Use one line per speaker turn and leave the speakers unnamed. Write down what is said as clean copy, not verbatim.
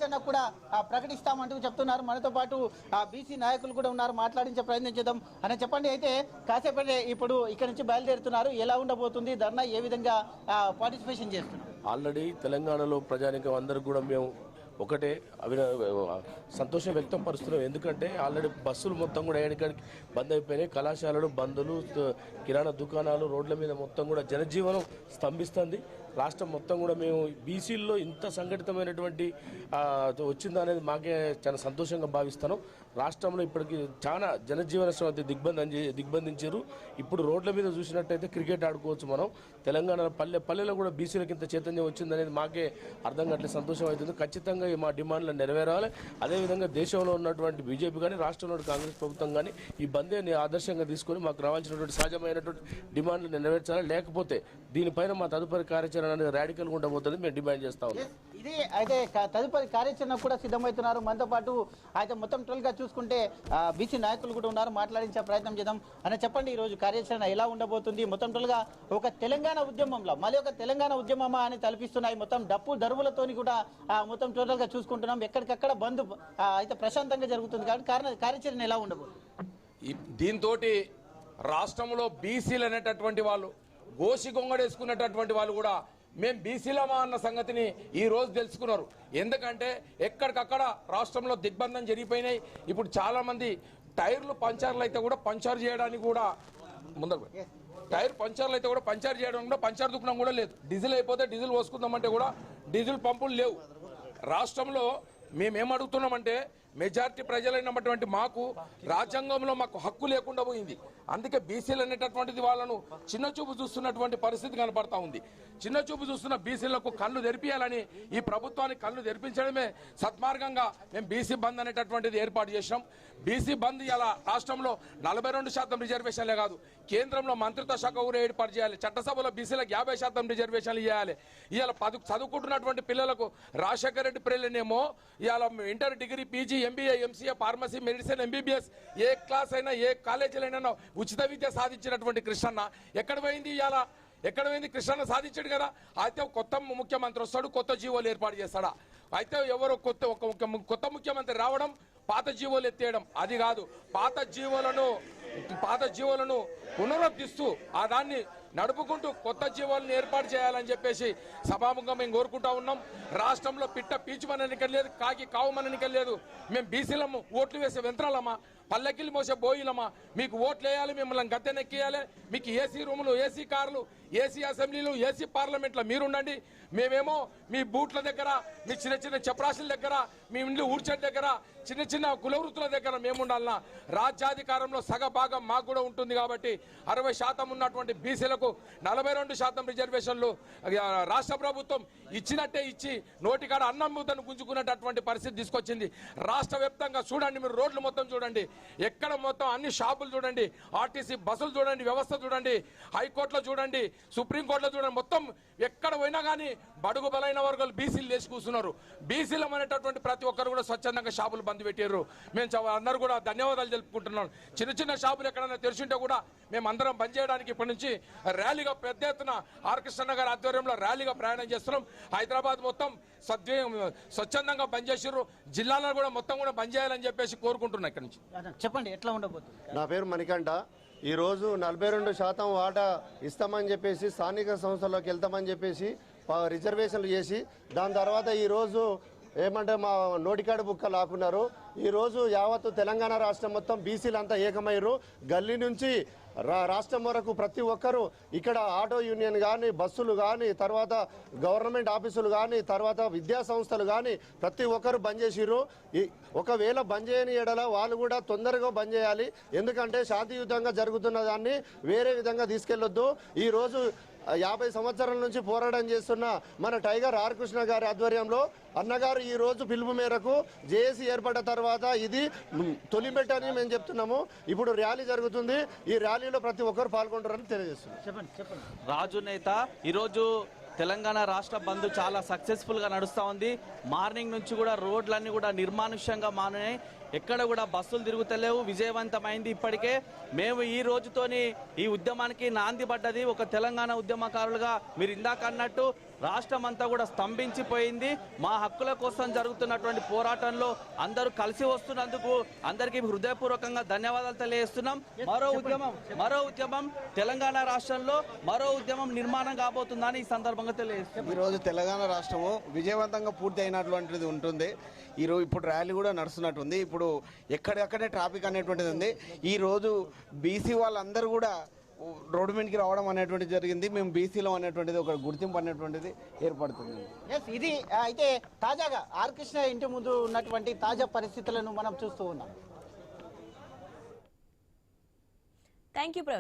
కార్యాచరణ కూడా ప్రకటిస్తామంటూ చెప్తున్నారు. మనతో పాటు బీసీ నాయకులు కూడా ఉన్నారు, మాట్లాడించే ప్రయత్నం చేద్దాం. అని చెప్పండి, అయితే కాసేపటి ఇప్పుడు ఇక్కడ నుంచి బయలుదేరుతున్నారు, ఎలా ఉండబోతుంది ధర్నా, ఏ విధంగా పార్టిసిపేషన్ చేస్తున్నారు?
ఆల్రెడీ తెలంగాణలో ప్రజానికం అందరికి కూడా మేము ఒకటే సంతోషం వ్యక్తం పరుస్తున్నాం. ఎందుకంటే ఆల్రెడీ బస్సులు మొత్తం కూడా ఏడికాడికి బంద్ అయిపోయినాయి. కళాశాలలు, బంధులు, కిరాణా దుకాణాలు, రోడ్ల మీద మొత్తం కూడా జనజీవనం స్తంభిస్తుంది. రాష్ట్రం మొత్తం కూడా మేము బీసీల్లో ఇంత సంఘటితమైనటువంటి వచ్చిందనేది మాకే చాలా సంతోషంగా భావిస్తాను. రాష్ట్రంలో ఇప్పటికి చాలా జనజీవన శ్రమ దిగ్బంధించారు. ఇప్పుడు రోడ్ల మీద చూసినట్టయితే క్రికెట్ ఆడుకోవచ్చు మనం. తెలంగాణ పల్లెలో కూడా బీసీలకు ఇంత చైతన్యం వచ్చిందనేది మాకే అర్థం కావట్లేదు, సంతోషం అవుతుంది. ఖచ్చితంగా మా డిమాండ్లు నెరవేరాలి. అదేవిధంగా దేశంలో ఉన్నటువంటి బీజేపీ కానీ, రాష్ట్రంలో కాంగ్రెస్ ప్రభుత్వం కానీ ఈ బందేని ఆదర్శంగా తీసుకొని మాకు రావాల్సినటువంటి సహజమైనటువంటి డిమాండ్లు నెరవేర్చాలి. లేకపోతే దీనిపైన మా తదుపరి కార్యాచరణ అనేది రాడికల్గా ఉండబోతుంది, మేము డిమాండ్ చేస్తా ఉన్నాం.
ఇది అయితే తదుపరి కార్యాచరణ కూడా సిద్ధమవుతున్నారు. మనతో పాటు అయితే మొత్తం టోల్గా చూసుకుంటే బీసీ నాయకులు కూడా ఉన్నారు, మాట్లాడించే ప్రయత్నం చేద్దాం. అని చెప్పండి, ఈరోజు కార్యాచరణ ఎలా ఉండబోతుంది? మొత్తం టోల్గా ఒక తెలంగాణ ఉద్యమంలో మళ్ళీ ఒక తెలంగాణ ఉద్యమమా అని తలపిస్తున్నాయి. మొత్తం డప్పు దరువులతోని కూడా మొత్తం టోటల్గా చూసుకుంటున్నాం. ఎక్కడికక్కడ బంద్ అయితే ప్రశాంతంగా జరుగుతుంది కాబట్టి కార్యాచరణ ఎలా ఉండబోతుంది?
దీంతో రాష్ట్రంలో బీసీలు అనేటటువంటి వాళ్ళు, గోసి గొంగడేసుకున్నటువంటి వాళ్ళు కూడా మేము బీసీలమా అన్న సంగతిని ఈ రోజు తెలుసుకున్నారు. ఎందుకంటే ఎక్కడికక్కడ రాష్ట్రంలో దిగ్బంధం జరిగిపోయినాయి. ఇప్పుడు చాలా మంది టైర్లు పంచర్లు అయితే కూడా పంచర్ చేయడానికి కూడా ముందర టైర్ పంచర్లు అయితే కూడా పంచర్ చేయడం కూడా పంచర్ దుకాణం కూడా లేదు. డీజిల్ అయిపోతే డీజిల్ పోసుకుందామంటే కూడా డీజిల్ పంపులు లేవు. రాష్ట్రంలో మేమేమడుగుతున్నామంటే మెజారిటీ ప్రజలైనటువంటి మాకు రాజ్యాంగంలో మాకు హక్కు లేకుండా పోయింది. అందుకే బీసీలు అనేటటువంటిది వాళ్ళను చిన్నచూపు చూస్తున్నటువంటి పరిస్థితి కనపడతా ఉంది. చిన్నచూపు చూస్తున్న బీసీలకు కళ్ళు తెరిపియాలని ఈ ప్రభుత్వానికి కళ్ళు తెరిపించడమే సత్మార్గంగా మేము బీసీ బంద్ అనేటటువంటిది ఏర్పాటు చేసినాం. బీసీ బంద్ ఇలా రాష్ట్రంలో 42% రిజర్వేషన్లే కాదు, కేంద్రంలో మంత్రిత్వ శాఖ కూడా ఏర్పాటు చేయాలి. చట్టసభలో బీసీలకు 50% రిజర్వేషన్లు ఇవ్వాలి. ఇవాళ చదువుకుంటున్నటువంటి పిల్లలకు రాజశేఖర రెడ్డి పిల్లలనేమో ఇవాళ inter, degree, PG, MBA, MCA, pharmacy, medicine, MBBS ఏ క్లాస్ అయినా ఏ కాలేజీలైనా ఉచిత విద్య సాధించినటువంటి కృష్ణన్న ఎక్కడ పోయింది? ఇవాళ ఎక్కడ పోయింది? కృష్ణన్న సాధించాడు కదా. అయితే కొత్త ముఖ్యమంత్రి వస్తాడు, కొత్త జీవోలు ఏర్పాటు చేస్తాడా? అయితే ఎవరో కొత్త ముఖ్యమంత్రి రావడం, పాత జీవోలు ఎత్తేయడం అది కాదు. పాత జీవోలను పునరుద్ధరిస్తూ దాన్ని నడుపుకుంటూ కొత్త జీవోలను ఏర్పాటు చేయాలని చెప్పేసి సభాముఖంగా మేము కోరుకుంటా ఉన్నాం. రాష్ట్రంలో పిట్ట పీచుమననిక లేదు, కాకి కావుమననిక లేదు. మేము బీసీలము ఓట్లు వేసే యంత్రాలమ్మా, పల్లెకిల్లి మోసే బోయిలమ్మా. మీకు ఓట్లు వేయాలి, మిమ్మల్ని గద్దెనెక్కియాలి. మీకు ఏసీ రూములు, ఏసీ కార్లు, ఏసీ అసెంబ్లీలు, ఏసీ పార్లమెంట్లో మీరుండండి. మేమేమో మీ బూట్ల దగ్గర, మీ చిన్న చిన్న చపరాశుల దగ్గర, మీ ఇండ్లు ఊడ్చేటి దగ్గర, చిన్న చిన్న కులవృత్తుల దగ్గర మేము ఉండాలన్నా. రాజ్యాధికారంలో సగభాగం మాకు కూడా ఉంటుంది కాబట్టి 60% ఉన్నటువంటి బీసీలకు 42% రిజర్వేషన్లు రాష్ట్ర ప్రభుత్వం ఇచ్చినట్టే ఇచ్చి నోటికాడ అన్నం ముద్దను గుంజుకున్నటువంటి పరిస్థితి తీసుకొచ్చింది. రాష్ట్ర వ్యాప్తంగా చూడండి, మీరు రోడ్లు మొత్తం చూడండి, ఎక్కడ మొత్తం అన్ని షాపులు చూడండి, ఆర్టీసీ బస్సులు చూడండి, వ్యవస్థ చూడండి, హైకోర్టులో చూడండి, సుప్రీంకోర్టులో చూడండి, మొత్తం ఎక్కడ పోయినా కానీ బడుగు బలైన వర్గాలు బీసీలు లేచి కూర్చున్నారు. బీసీలు అనేటటువంటి ప్రతి ఒక్కరు కూడా స్వచ్ఛందంగా షాపులు బంద్ పెట్టారు. మేము అందరూ కూడా ధన్యవాదాలు తెలుపుకుంటున్నాం. చిన్న చిన్న షాపులు ఎక్కడైనా తెరిచింటే కూడా మేము అందరం బంద్ చేయడానికి ఇప్పటి నుంచి ర్యాలీగా పెద్ద ఎత్తున ఆర్ కృష్ణ గారి ఆధ్వర్యంలో ర్యాలీగా ప్రయాణం చేస్తున్నాం. హైదరాబాద్ మొత్తం స్వచ్ఛందంగా బంద్ చేసారు. జిల్లాలో కూడా మొత్తం కూడా బంద్ చేయాలని చెప్పేసి కోరుకుంటున్నాం. ఇక్కడ నుంచి
చెప్పండి, ఎట్లా ఉండబోతుంది?
నా పేరు మణికంఠ. ఈరోజు 42% వాటా ఇస్తామని చెప్పేసి, స్థానిక సంస్థల్లోకి వెళ్తామని చెప్పేసి రిజర్వేషన్లు చేసి, దాని తర్వాత ఈరోజు ఏమంటే మా నోటికాడు బుక్క లాక్కున్నారు. ఈరోజు యావత్తు తెలంగాణ రాష్ట్రం మొత్తం బీసీలంతా ఏకమయ్యారు. గల్లీ నుంచి రాష్ట్రం వరకు ప్రతి ఒక్కరూ ఇక్కడ ఆటో యూనియన్ కానీ, బస్సులు కానీ, తర్వాత గవర్నమెంట్ ఆఫీసులు కానీ, తర్వాత విద్యా సంస్థలు కానీ ప్రతి ఒక్కరు బంద్ చేసిర్రు. ఒకవేళ బంద్ చేయని ఎడల వాళ్ళు కూడా తొందరగా బంద్ చేయాలి. ఎందుకంటే శాంతియుతంగా జరుగుతున్న దాన్ని వేరే విధంగా తీసుకెళ్లొద్దు. ఈరోజు 50 సంవత్సరాల నుంచి పోరాటం చేస్తున్న మన టైగర్ ఆర్ కృష్ణ గారి ఆధ్వర్యంలో అన్నగారు ఈ రోజు పిలుపు మేరకు జేఏసీ ఏర్పడ్డ తర్వాత ఇది తొలిమెట్టని మేము చెప్తున్నాము. ఇప్పుడు ర్యాలీ జరుగుతుంది, ఈ ర్యాలీలో ప్రతి ఒక్కరు పాల్గొంటారని తెలియజేస్తున్నాం.
రాజు నేత ఈరోజు తెలంగాణ రాష్ట్ర బంద్ చాలా సక్సెస్ఫుల్గా నడుస్తూ ఉంది. మార్నింగ్ నుంచి కూడా రోడ్లన్నీ కూడా నిర్మానుష్యంగా మారినాయి, ఎక్కడ కూడా బస్సులు తిరుగుతలేవు. విజయవంతమైంది. ఇప్పటికే మేము ఈ రోజుతోని ఈ ఉద్యమానికి నాంది పడ్డది. ఒక తెలంగాణ ఉద్యమకారులుగా మీరు ఇందాక అన్నట్టు రాష్ట్రం అంతా కూడా స్తంభించిపోయింది. మా హక్కుల కోసం జరుగుతున్నటువంటి పోరాటంలో అందరూ కలిసి వస్తున్నందుకు అందరికీ హృదయపూర్వకంగా ధన్యవాదాలు తెలియజేస్తున్నాం. మరో ఉద్యమం తెలంగాణ రాష్ట్రంలో మరో ఉద్యమం నిర్మాణం కాబోతుందని ఈ సందర్భంగా తెలియజేస్తున్నాం.
ఈరోజు తెలంగాణ రాష్ట్రము విజయవంతంగా పూర్తి అయినటువంటిది ఉంటుంది. ఈరోజు ఇప్పుడు ర్యాలీ కూడా నడుస్తున్నట్టుంది. ఇప్పుడు ఎక్కడెక్కడే ట్రాఫిక్ అనేటువంటిది ఉంది. ఈరోజు బీసీ వాళ్ళందరూ కూడా రోడ్డు మీదకి రావడం అనేటువంటిది జరిగింది. మేము బీసీలో అనేటువంటిది ఒక గుర్తింపు అనేటువంటిది ఏర్పడుతుంది.
ఇది అయితే తాజాగా ఆర్ కృష్ణ ఇంటి ముందు ఉన్నటువంటి తాజా పరిస్థితులను మనం చూస్తూ ఉన్నాం.
Thank you Praveen.